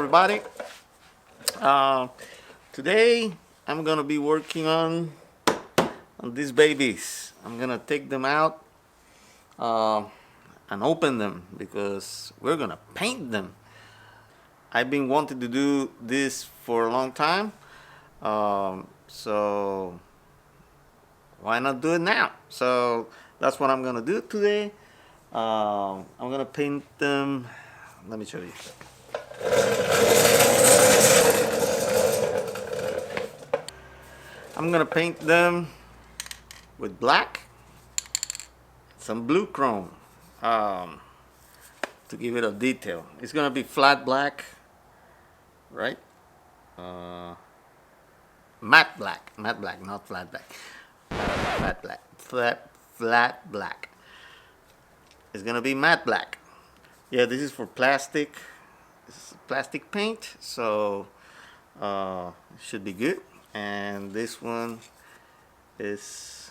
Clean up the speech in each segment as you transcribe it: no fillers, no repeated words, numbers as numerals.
everybody. Today I'm gonna be working on these babies. I'm gonna take them out and open them because we're gonna paint them. I've been wanting to do this for a long time, so why not do it now? So that's what I'm gonna do today. I'm gonna paint them. Let me show you. I'm gonna paint them with black, some blue chrome, to give it a detail. It's gonna be flat black, right? Matte black, not flat black. Flat black. It's gonna be matte black. Yeah, this is for plastic. This is plastic paint, so it should be good. And this one is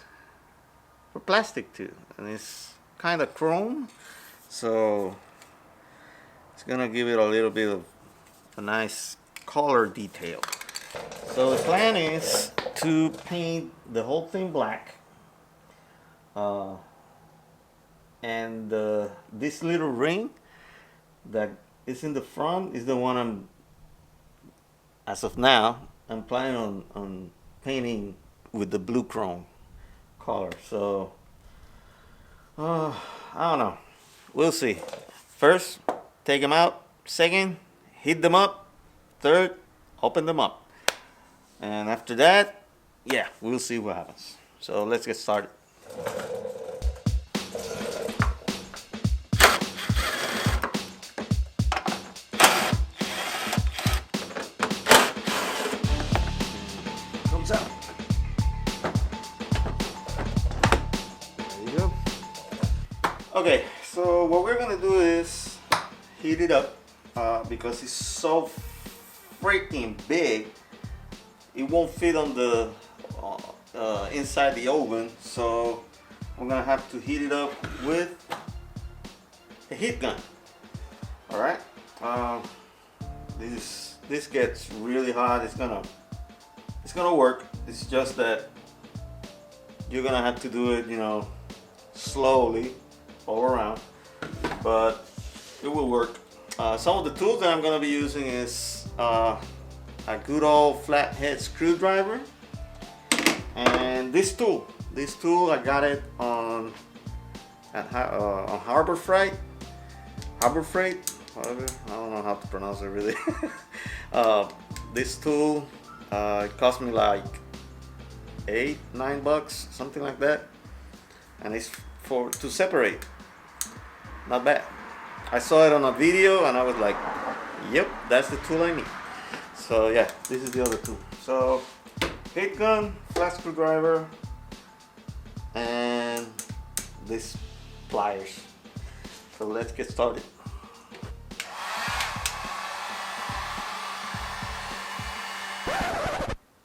for plastic too, and it's kind of chrome, so it's gonna give it a little bit of a nice color detail. So the plan is to paint the whole thing black, and this little ring that is in the front is the one as of now, I'm planning on painting with the blue chrome color. So I don't know, we'll see. First, take them out. Second, heat them up. Third, open them up. And after that, yeah, we'll see what happens. So let's get started. Comes out. There you go. Okay, so what we're gonna do is heat it up because it's so freaking big. It won't fit on the inside the oven, so I'm gonna have to heat it up with a heat gun. All right, this gets really hot. It's gonna work. It's just that you're gonna have to do it, you know, slowly all around, but it will work. Some of the tools that I'm gonna be using is a good old flathead screwdriver, and this tool I got it on Harbor Freight, whatever, I don't know how to pronounce it really. This tool it cost me like $8-9, something like that, and it's to separate. Not bad. I saw it on a video and I was like, yep, that's the tool I need. So yeah, this is the other tool. So heat gun, flat screwdriver, and these pliers. So let's get started.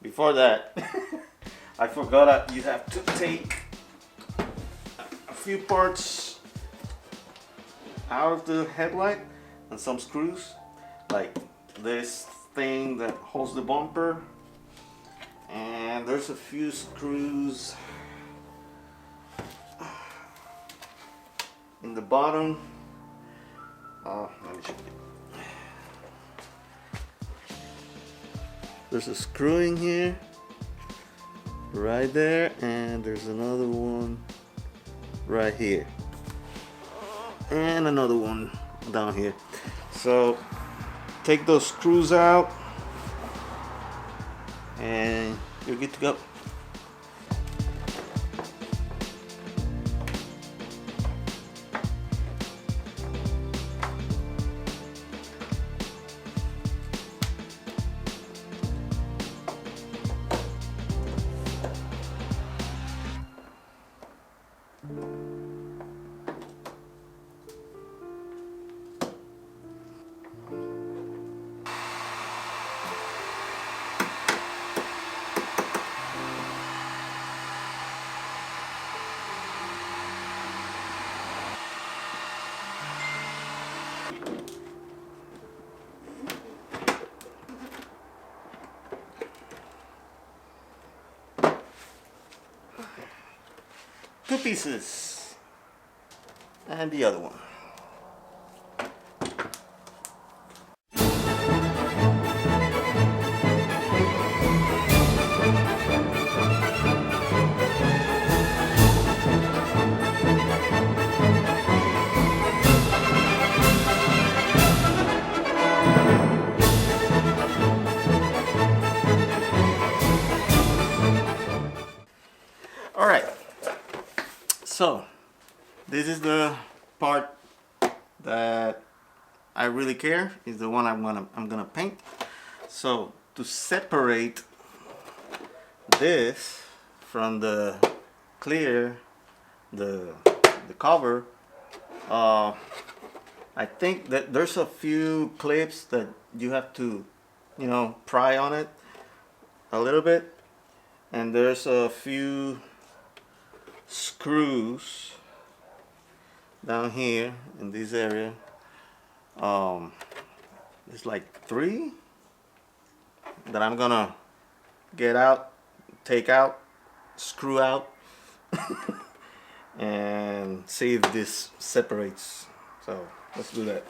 Before that, I forgot that you have to take a few parts out of the headlight and some screws, like this thing that holds the bumper, and there's a few screws in the bottom. Let me show you. There's a screw in here right there, and there's another one right here, and another one down here. So take those screws out and you're good to go. 2 pieces. And the other one. All right, so this is the part that I really care, is the one I'm gonna paint. So to separate this from the clear, the cover, I think that there's a few clips that you have to, you know, pry on it a little bit, and there's a few screws down here in this area. There's like 3 that I'm gonna get out, take out, screw out, and see if this separates. So let's do that.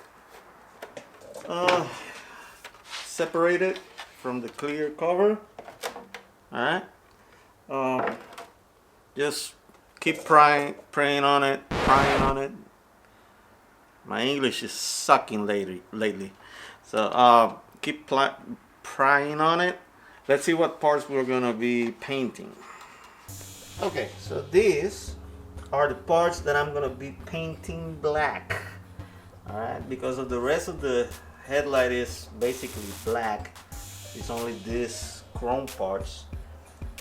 Separate it from the clear cover. All right. Just keep prying on it. My English is sucking lately. So keep prying on it. Let's see what parts we're gonna be painting. Okay, so these are the parts that I'm gonna be painting black. All right, because of the rest of the headlight is basically black. It's only these chrome parts.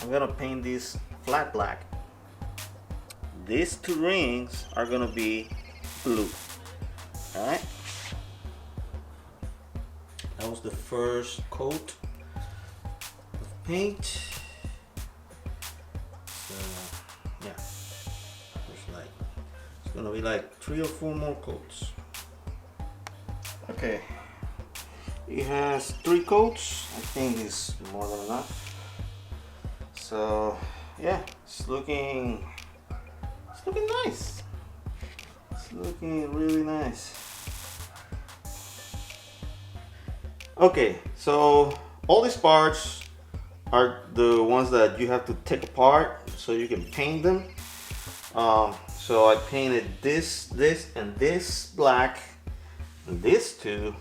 I'm gonna paint this flat black. These 2 rings are gonna be blue. All right. That was the first coat of paint. So yeah, it's gonna be like 3 or 4 more coats. Okay, it has 3 coats. I think it's more than enough. So yeah, it's looking nice. It's looking really nice. Okay, so all these parts are the ones that you have to take apart so you can paint them. So I painted this, and this black, and this 2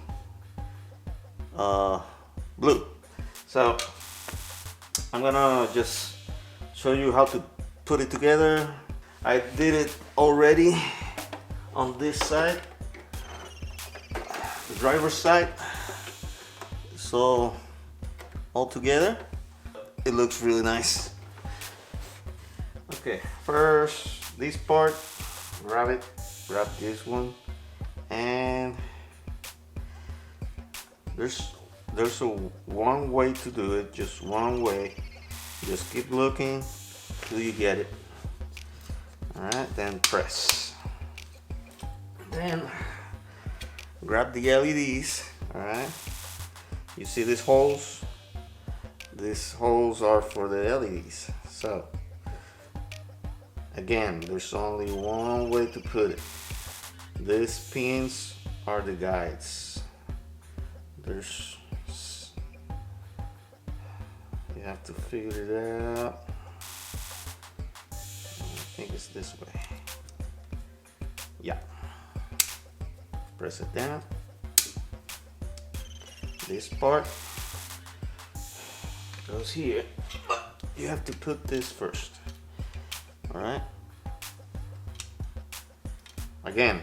blue. So I'm gonna just show you how to put it together. I did it already on this side, the driver's side. So all together, it looks really nice. Okay, first this part, grab this one, and there's one way to do it, just one way. Just keep looking till you get it. All right, then press. Then grab the LEDs. All right, you see these holes? These holes are for the LEDs. So again, there's only one way to put it. These pins are the guides. You have to figure it out. I think it's this way. Yeah. Press it down. This part goes here, but you have to put this first. All right. Again,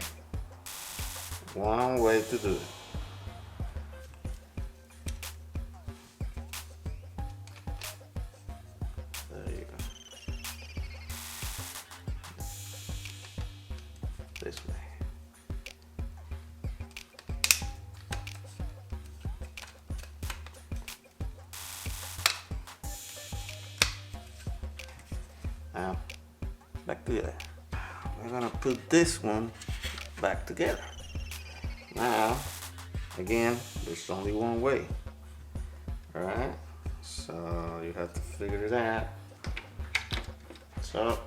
one way to do it. There you go. This way. Now, back together. We're gonna put this one back together. Now, again, there's only one way. All right, so you have to figure it out. So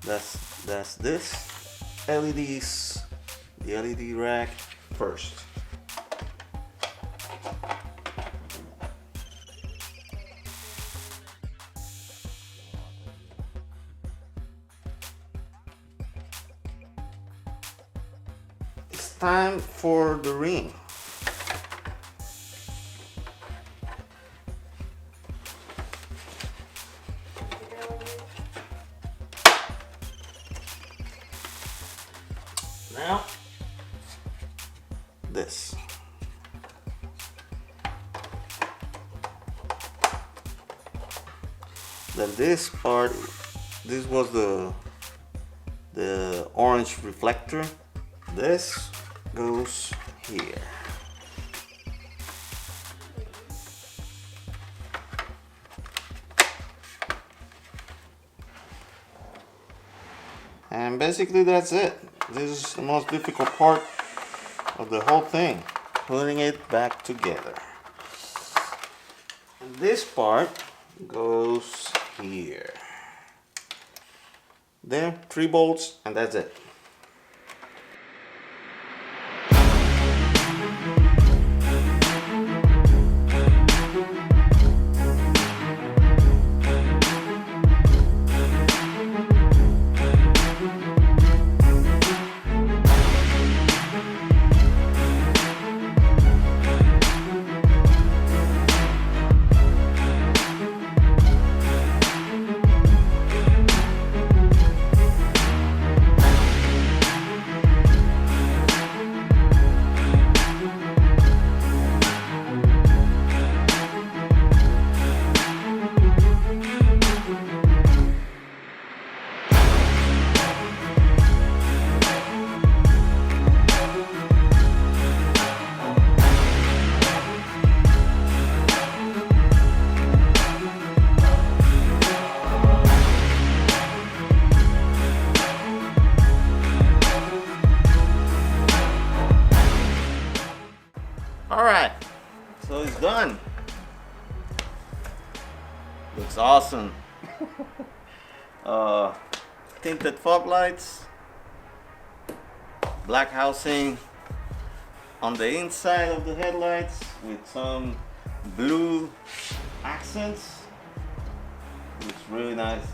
That's this LEDs, the LED rack first. It's time for the ring. Now, this. Then this part, this was the orange reflector. This goes here. And basically that's it. This is the most difficult part of the whole thing, putting it back together. And this part goes here. There, 3 bolts, and that's it. Alright, so it's done. Looks awesome. Tinted fog lights, black housing on the inside of the headlights with some blue accents. Looks really nice.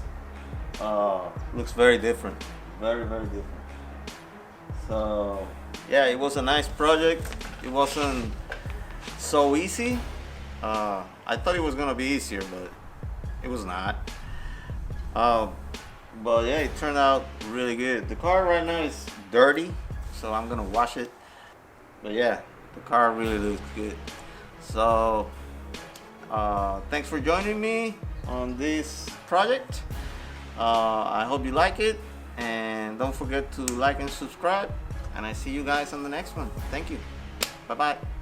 Looks very different, very different. So yeah, it was a nice project. It wasn't so easy. I thought it was gonna be easier, but it was not. But yeah, it turned out really good. The car right now is dirty, so I'm gonna wash it. But yeah, the car really looks good. So thanks for joining me on this project. I hope you like it, and don't forget to like and subscribe, and I see you guys on the next one. Thank you. Bye bye.